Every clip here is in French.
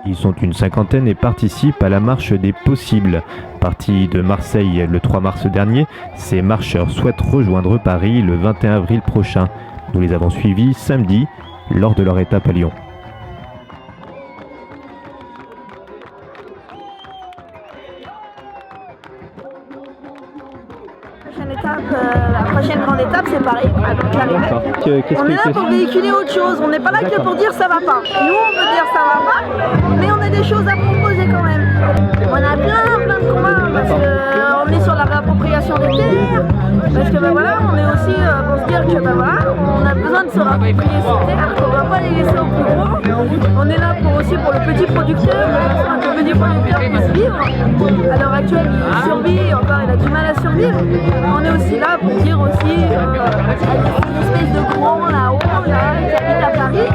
Ils sont une cinquantaine et participent à la marche des possibles. Partis de Marseille le 3 mars dernier, ces marcheurs souhaitent rejoindre Paris le 21 avril prochain. Nous les avons suivis samedi lors de leur étape à Lyon. La prochaine grande étape, c'est Paris, donc l'arrivée. On est là pour véhiculer autre chose, on n'est pas là que pour dire ça va pas. Nous on veut dire ça va pas, mais on a des choses à proposer quand même. On a plein de combats, parce qu'on est sur la réappropriation des terres, parce que voilà, on est aussi pour se dire que voilà, on a besoin de se réapproprier ces terres, qu'on ne va pas les laisser au plus gros. On est là aussi pour le petit producteur, que le petit producteur puisse vivre. À l'heure actuelle, il survit, encore il a du mal à survivre. On est aussi là pour dire aussi une espèce de grands là-haut, là, qui habitent à Paris,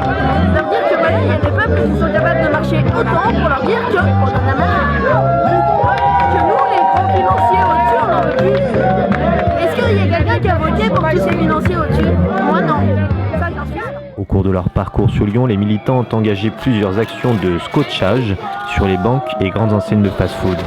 leur dire que voilà, il y a des peuples qui sont capables de marcher autant pour leur dire qu'on en a marre. Que nous, les grands financiers au-dessus, on n'en veut plus. Est-ce qu'il y a quelqu'un qui a voté pour tous ces financiers au-dessus? Moi non. Ça, j'en suis sûre. Au cours de leur parcours sur Lyon, les militants ont engagé plusieurs actions de scotchage sur les banques et grandes enseignes de fast-food.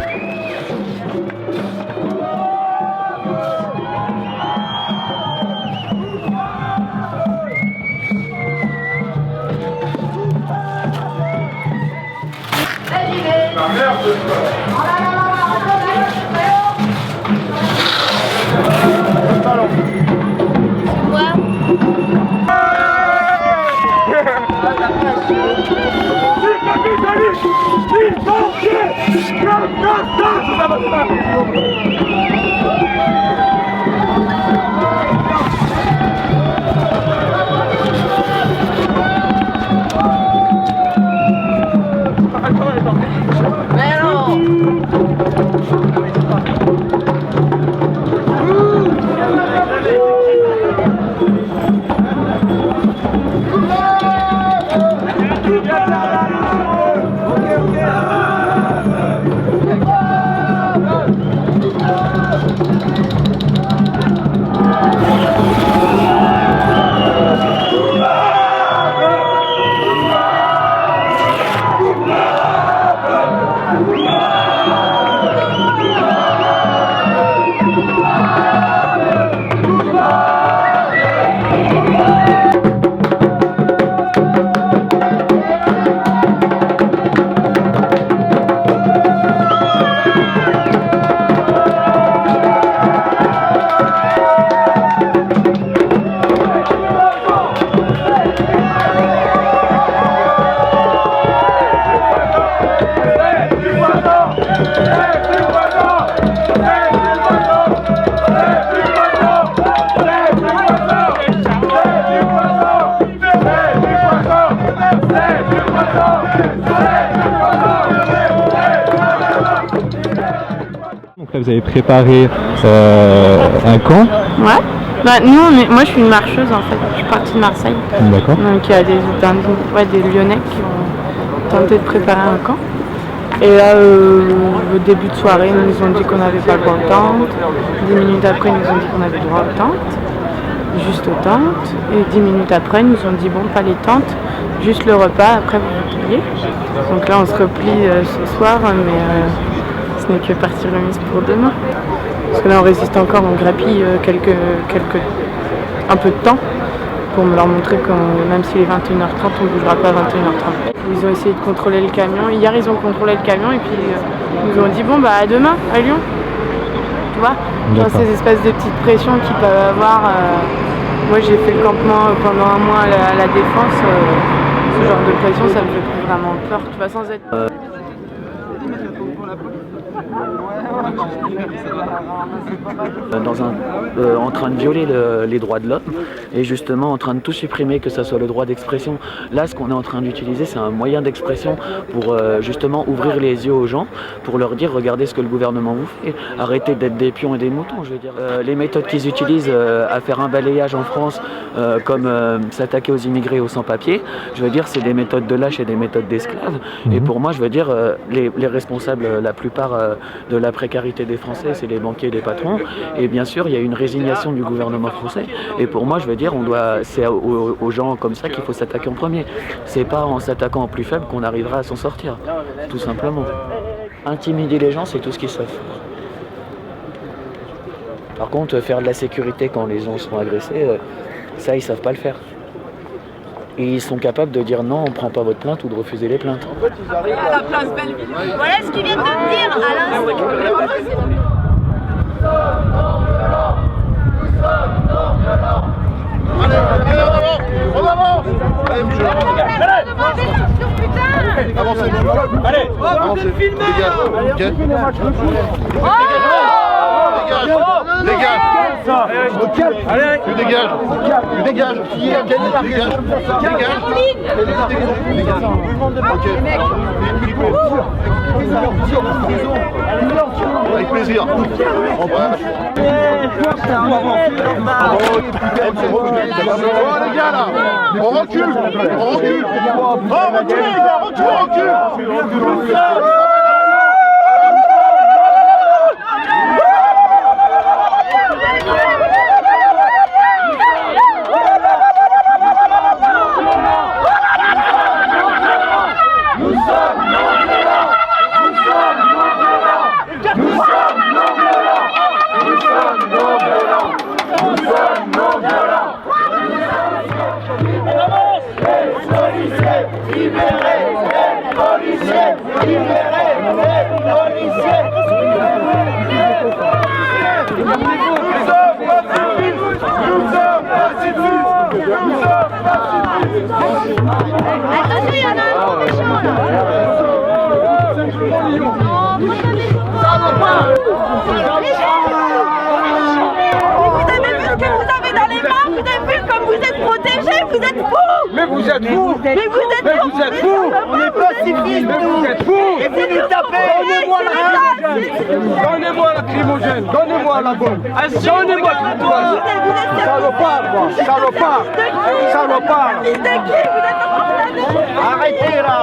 Donc là, vous avez préparé un camp. Ouais. Bah, moi, je suis une marcheuse en fait. Je suis partie de Marseille. D'accord. Donc il y a des Lyonnais qui ont tenté de préparer un camp. Et là, au début de soirée, ils nous ont dit qu'on n'avait pas le droit aux tentes. 10 minutes après, ils nous ont dit qu'on avait le droit aux tentes. Juste aux tentes. Et 10 minutes après, ils nous ont dit bon, pas les tentes, juste le repas. Après, vous vous pliez. Donc là, on se replie ce soir, mais ce n'est que partie remise pour demain. Parce que là on résiste encore, on grappille un peu de temps pour leur montrer que même s'il est 21h30, on ne bougera pas à 21h30. Ils ont essayé de contrôler le camion. Hier ils ont contrôlé le camion et puis ils nous ont dit bon bah à demain à Lyon. Tu vois, genre ces espèces de petites pressions qu'ils peuvent avoir. Moi j'ai fait le campement pendant un mois à la Défense. Ce genre de pression ça me fait plus vraiment peur. Tu vois, sans être... en train de violer les droits de l'homme et justement en train de tout supprimer, que ce soit le droit d'expression. Là, ce qu'on est en train d'utiliser, c'est un moyen d'expression pour justement ouvrir les yeux aux gens, pour leur dire regardez ce que le gouvernement vous fait, arrêtez d'être des pions et des moutons. Je veux dire, les méthodes qu'ils utilisent à faire un balayage en France, comme s'attaquer aux immigrés, aux sans-papiers, je veux dire, c'est des méthodes de lâches et des méthodes d'esclaves. Et pour moi, je veux dire, les responsables, la plupart de la précarité des Français, c'est les banquiers et les patrons. Et bien sûr, il y a une résignation du gouvernement français. Et pour moi, je veux dire, c'est aux gens comme ça qu'il faut s'attaquer en premier. C'est pas en s'attaquant aux plus faibles qu'on arrivera à s'en sortir, tout simplement. Intimider les gens, c'est tout ce qu'ils savent. Par contre, faire de la sécurité quand les gens sont agressés, ça, ils savent pas le faire. Et ils sont capables de dire non, on prend pas votre plainte ou de refuser les plaintes. À la place Belleville. Voilà ce qu'ils viennent de me dire à l'instant. On avance. Allez, bougez. Avancez. Allez, avancez. Dégage. Dégage. Allez, tu dégages. Tu dégages. Avec plaisir. Oh les gars là, on recule. Oh recule les gars, recule. Attention, il y en a un méchant là. Ça va pas. Vous avez vu ce que vous avez dans les mains? Vous avez vu comme vous êtes protégés? Vous êtes fous. Mais vous êtes fous. Mais vous êtes fous. On est pacifistes. Mais vous êtes fous. Et vous nous tapez. Donnez-moi la lacrymogène. Donnez-moi la bombe. Donnez-moi la bombe. Salopard. Arrêtez là.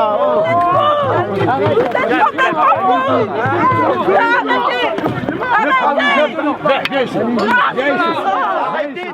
Arrêtez.